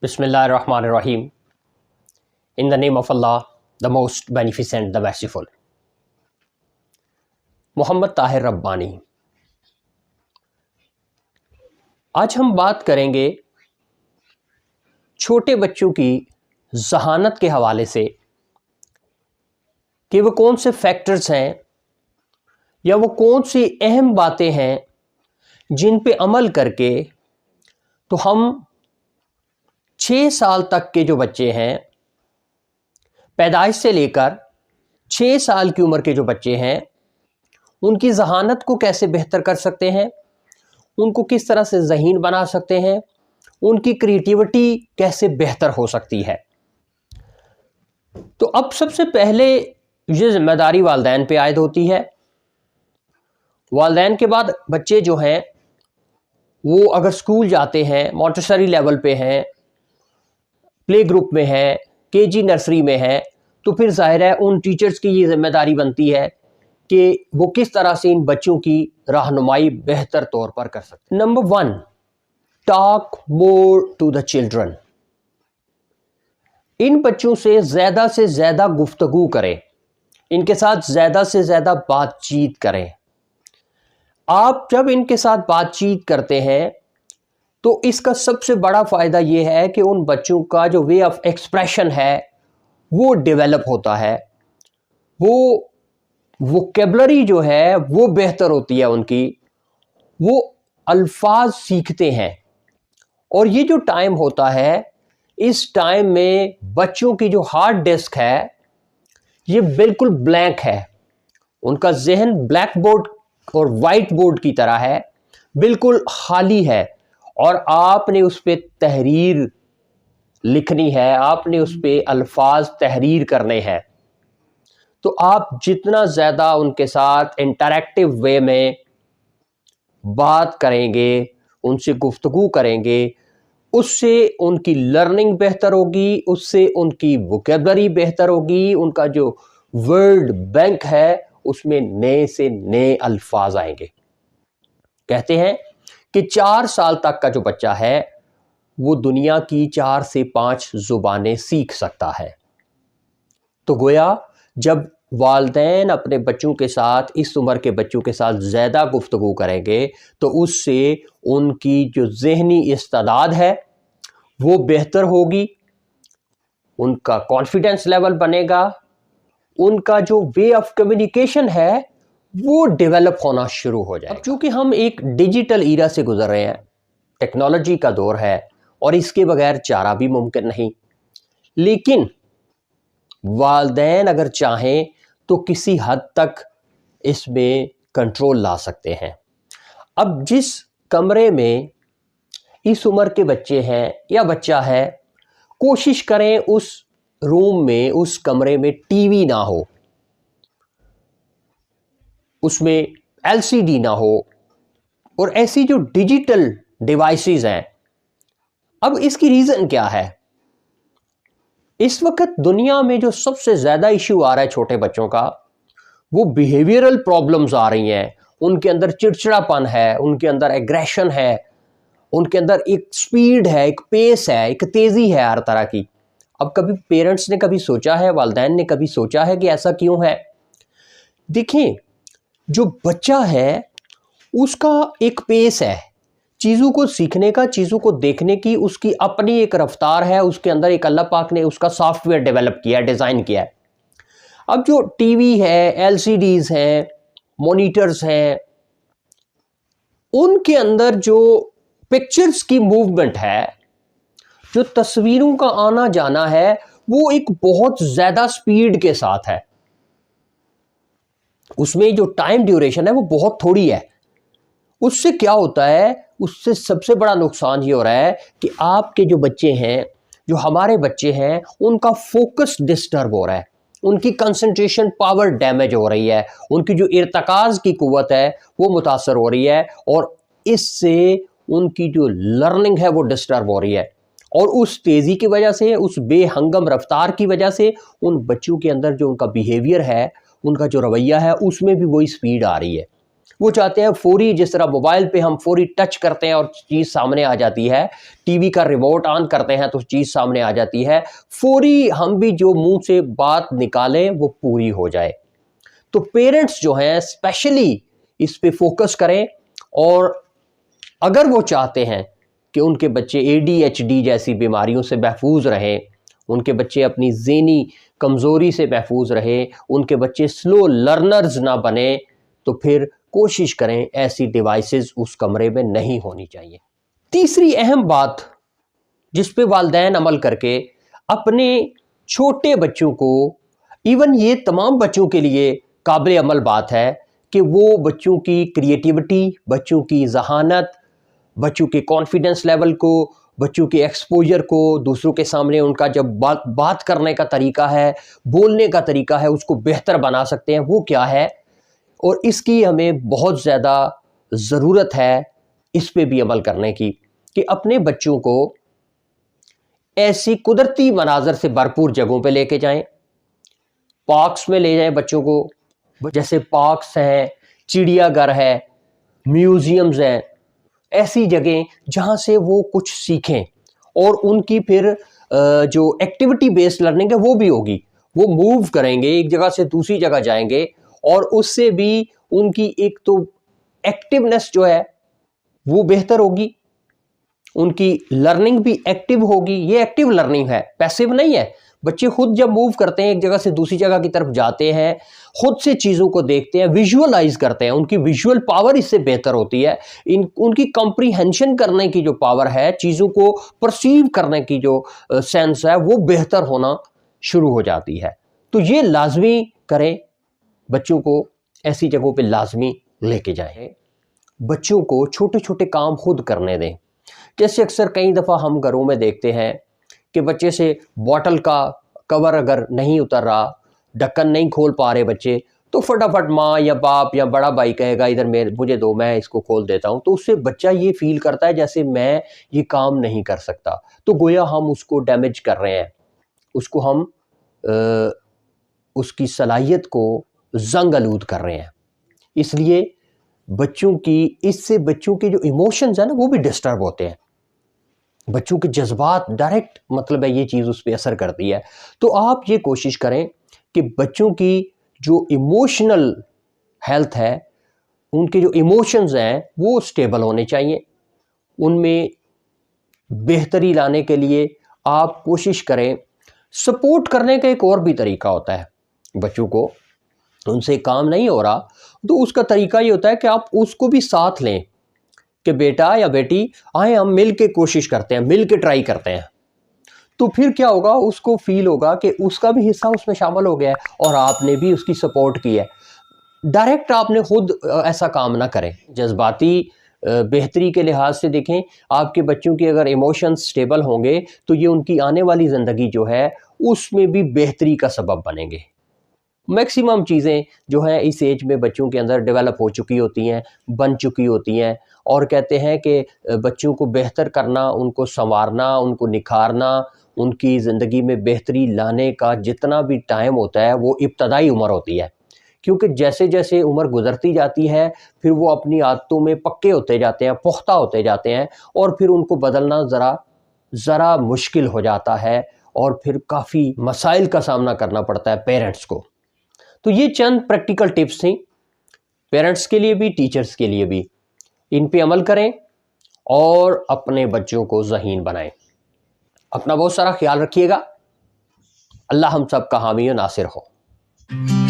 Bismillahirrahmanirrahim. In the name of Allah, the most beneficent, the merciful. محمد طاہر ربانی. آج ہم بات کریں گے چھوٹے بچوں کی ذہانت کے حوالے سے کہ وہ کون سے فیکٹرز ہیں یا وہ کون سی اہم باتیں ہیں جن پہ عمل کر کے تو ہم 6 سال تک کے جو بچے ہیں، پیدائش سے لے کر 6 سال کی عمر کے جو بچے ہیں، ان کی ذہانت کو کیسے بہتر کر سکتے ہیں، ان کو کس طرح سے ذہین بنا سکتے ہیں، ان کی کریٹیوٹی کیسے بہتر ہو سکتی ہے. تو اب سب سے پہلے یہ ذمہ داری والدین پہ عائد ہوتی ہے. والدین کے بعد بچے جو ہیں وہ اگر اسکول جاتے ہیں، مونٹیسری لیول پہ ہیں، پلے گروپ میں ہے، کے جی نرسری میں ہے، تو پھر ظاہر ہے ان ٹیچرز کی یہ ذمہ داری بنتی ہے کہ وہ کس طرح سے ان بچوں کی رہنمائی بہتر طور پر کر سکتے. Number 1، talk more to the children. ان بچوں سے زیادہ گفتگو کریں، ان کے ساتھ زیادہ سے زیادہ بات چیت کریں. آپ جب ان کے ساتھ بات چیت کرتے ہیں تو اس کا سب سے بڑا فائدہ یہ ہے کہ ان بچوں کا جو وے آف ایکسپریشن ہے وہ ڈیولپ ہوتا ہے، وہ ووکیبلری جو ہے وہ بہتر ہوتی ہے ان کی، وہ الفاظ سیکھتے ہیں. اور یہ جو ٹائم ہوتا ہے، اس ٹائم میں بچوں کی جو ہارڈ ڈسک ہے یہ بالکل بلینک ہے. ان کا ذہن بلیک بورڈ اور وائٹ بورڈ کی طرح ہے، بالکل خالی ہے، اور آپ نے اس پہ تحریر لکھنی ہے، آپ نے اس پہ الفاظ تحریر کرنے ہیں. تو آپ جتنا زیادہ ان کے ساتھ انٹریکٹیو وے میں بات کریں گے، ان سے گفتگو کریں گے، اس سے ان کی لرننگ بہتر ہوگی، اس سے ان کی ووکیبلری بہتر ہوگی، ان کا جو ورڈ بینک ہے اس میں نئے سے نئے الفاظ آئیں گے. کہتے ہیں کہ 4 سال تک کا جو بچہ ہے وہ دنیا کی 4 سے 5 زبانیں سیکھ سکتا ہے. تو گویا جب والدین اپنے بچوں کے ساتھ، اس عمر کے بچوں کے ساتھ زیادہ گفتگو کریں گے تو اس سے ان کی جو ذہنی استعداد ہے وہ بہتر ہوگی، ان کا کانفیڈنس لیول بنے گا، ان کا جو وے آف کمیونیکیشن ہے وہ ڈیولپ ہونا شروع ہو جائے گا. اب چونکہ ہم ایک ڈیجیٹل ایرا سے گزر رہے ہیں، ٹیکنالوجی کا دور ہے اور اس کے بغیر چارہ بھی ممکن نہیں، لیکن والدین اگر چاہیں تو کسی حد تک اس میں کنٹرول لا سکتے ہیں. اب جس کمرے میں اس عمر کے بچے ہیں یا بچہ ہے، کوشش کریں اس روم میں، اس کمرے میں ٹی وی نہ ہو، اس میں ایل سی ڈی نہ ہو، اور ایسی جو ڈیجیٹل ڈیوائسز ہیں. اب اس کی ریزن کیا ہے؟ اس وقت دنیا میں جو سب سے زیادہ ایشو آ رہا ہے چھوٹے بچوں کا، وہ بیہیویئرل پرابلمز آ رہی ہیں. ان کے اندر چڑچڑا پن ہے، ان کے اندر ایگریشن ہے، ان کے اندر ایک سپیڈ ہے، ایک پیس ہے، ایک تیزی ہے ہر طرح کی. اب کبھی پیرنٹس نے کبھی سوچا ہے، والدین نے کبھی سوچا ہے کہ ایسا کیوں ہے؟ دیکھیں، جو بچہ ہے اس کا ایک پیس ہے، چیزوں کو سیکھنے کا، چیزوں کو دیکھنے کی اس کی اپنی ایک رفتار ہے. اس کے اندر ایک اللہ پاک نے اس کا سافٹ ویئر ڈیولپ کیا ہے، ڈیزائن کیا ہے. اب جو ٹی وی ہے، ایل سی ڈیز ہیں، مانیٹرز ہیں، ان کے اندر جو پکچرز کی موومنٹ ہے، جو تصویروں کا آنا جانا ہے، وہ ایک بہت زیادہ سپیڈ کے ساتھ ہے. اس میں جو ٹائم ڈیوریشن ہے وہ بہت تھوڑی ہے. اس سے کیا ہوتا ہے؟ اس سے سب سے بڑا نقصان یہ ہو رہا ہے کہ آپ کے جو بچے ہیں، جو ہمارے بچے ہیں، ان کا فوکس ڈسٹرب ہو رہا ہے، ان کی کنسنٹریشن پاور ڈیمیج ہو رہی ہے، ان کی جو ارتکاز کی قوت ہے وہ متاثر ہو رہی ہے، اور اس سے ان کی جو لرننگ ہے وہ ڈسٹرب ہو رہی ہے. اور اس تیزی کی وجہ سے، اس بے ہنگم رفتار کی وجہ سے ان بچوں کے اندر جو ان کا بیہیویئر ہے، ان کا جو رویہ ہے، اس میں بھی وہی سپیڈ آ رہی ہے. وہ چاہتے ہیں فوری، جس طرح موبائل پہ ہم فوری ٹچ کرتے ہیں اور چیز سامنے آ جاتی ہے، ٹی وی کا ریموٹ آن کرتے ہیں تو چیز سامنے آ جاتی ہے، فوری ہم بھی جو منہ سے بات نکالیں وہ پوری ہو جائے۔ تو پیرنٹس جو ہیں اسپیشلی اس پہ فوکس کریں، اور اگر وہ چاہتے ہیں کہ ان کے بچے ADHD جیسی بیماریوں سے محفوظ رہیں، ان کے بچے اپنی ذہنی کمزوری سے محفوظ رہیں، ان کے بچے سلو لرنرز نہ بنیں، تو پھر کوشش کریں ایسی ڈیوائسز اس کمرے میں نہیں ہونی چاہیے۔ تیسری اہم بات جس پہ والدین عمل کر کے اپنے چھوٹے بچوں کو، ایون یہ تمام بچوں کے لیے قابل عمل بات ہے کہ وہ بچوں کی کریٹیوٹی، بچوں کی ذہانت، بچوں کے کانفیڈنس لیول کو، بچوں کے ایکسپوجر کو، دوسروں کے سامنے ان کا جب بات کرنے کا طریقہ ہے، بولنے کا طریقہ ہے، اس کو بہتر بنا سکتے ہیں، وہ کیا ہے، اور اس کی ہمیں بہت زیادہ ضرورت ہے اس پہ بھی عمل کرنے کی، کہ اپنے بچوں کو ایسی قدرتی مناظر سے بھرپور جگہوں پہ لے کے جائیں، پارکس میں لے جائیں بچوں کو، جیسے پارکس ہیں، چڑیا گھر ہے، میوزیمز ہیں، ایسی جگہیں جہاں سے وہ کچھ سیکھیں، اور ان کی پھر جو ایکٹیویٹی بیسڈ لرننگ ہے وہ بھی ہوگی، وہ موو کریں گے، ایک جگہ سے دوسری جگہ جائیں گے، اور اس سے بھی ان کی ایک تو ایکٹیونیس جو ہے وہ بہتر ہوگی، ان کی لرننگ بھی ایکٹیو ہوگی۔ یہ ایکٹیو لرننگ ہے، پیسیو نہیں ہے۔ بچے خود جب موو کرتے ہیں، ایک جگہ سے دوسری جگہ کی طرف جاتے ہیں، خود سے چیزوں کو دیکھتے ہیں، ویژولائز کرتے ہیں، ان کی ویژول پاور اس سے بہتر ہوتی ہے، ان کی کمپریہنشن کرنے کی جو پاور ہے، چیزوں کو پرسیو کرنے کی جو سینس ہے، وہ بہتر ہونا شروع ہو جاتی ہے۔ تو یہ لازمی کریں، بچوں کو ایسی جگہوں پہ لازمی لے کے جائیں، بچوں کو چھوٹے چھوٹے کام خود کرنے دیں۔ جیسے اکثر کئی دفعہ ہم گھروں میں دیکھتے ہیں کہ بچے سے بوٹل کا کور اگر نہیں اتر رہا، ڈھکن نہیں کھول پا رہے بچے، تو فٹافٹ ماں یا باپ یا بڑا بھائی کہے گا ادھر مجھے دو، میں اس کو کھول دیتا ہوں، تو اس سے بچہ یہ فیل کرتا ہے جیسے میں یہ کام نہیں کر سکتا، تو گویا ہم اس کو ڈیمیج کر رہے ہیں، اس کو ہم اس کی صلاحیت کو زنگ آلود کر رہے ہیں۔ اس لیے اس سے بچوں کے جو ایموشنز ہیں نا وہ بھی ڈسٹرب ہوتے ہیں، بچوں کے جذبات ڈائریکٹ مطلب ہے یہ چیز اس پہ اثر کرتی ہے۔ تو آپ یہ کوشش کریں کہ بچوں کی جو ایموشنل ہیلتھ ہے، ان کے جو ایموشنز ہیں وہ سٹیبل ہونے چاہیے، ان میں بہتری لانے کے لیے آپ کوشش کریں۔ سپورٹ کرنے کا ایک اور بھی طریقہ ہوتا ہے، بچوں کو ان سے کام نہیں ہو رہا تو اس کا طریقہ یہ ہوتا ہے کہ آپ اس کو بھی ساتھ لیں کہ بیٹا یا بیٹی آئیں ہم مل کے کوشش کرتے ہیں، مل کے ٹرائی کرتے ہیں، تو پھر کیا ہوگا، اس کو فیل ہوگا کہ اس کا بھی حصہ اس میں شامل ہو گیا ہے اور آپ نے بھی اس کی سپورٹ کی ہے۔ ڈائریکٹ آپ نے خود ایسا کام نہ کریں، جذباتی بہتری کے لحاظ سے دیکھیں، آپ کے بچوں کے اگر ایموشنز سٹیبل ہوں گے تو یہ ان کی آنے والی زندگی جو ہے اس میں بھی بہتری کا سبب بنیں گے۔ میکسیمم چیزیں جو ہیں اس ایج میں بچوں کے اندر ڈیولپ ہو چکی ہوتی ہیں، بن چکی ہوتی ہیں، اور کہتے ہیں کہ بچوں کو بہتر کرنا، ان کو سنوارنا، ان کو نکھارنا، ان کی زندگی میں بہتری لانے کا جتنا بھی ٹائم ہوتا ہے وہ ابتدائی عمر ہوتی ہے، کیونکہ جیسے جیسے عمر گزرتی جاتی ہے پھر وہ اپنی عادتوں میں پکے ہوتے جاتے ہیں، پختہ ہوتے جاتے ہیں، اور پھر ان کو بدلنا ذرا مشکل ہو جاتا ہے، اور پھر کافی مسائل کا سامنا کرنا پڑتا ہے پیرنٹس کو۔ تو یہ چند پریکٹیکل ٹپس تھیں، پیرنٹس کے لیے بھی، ٹیچرز کے لیے بھی، ان پہ عمل کریں اور اپنے بچوں کو ذہین بنائیں۔ اپنا بہت سارا خیال رکھیے گا، اللہ ہم سب کا حامی و ناصر ہو۔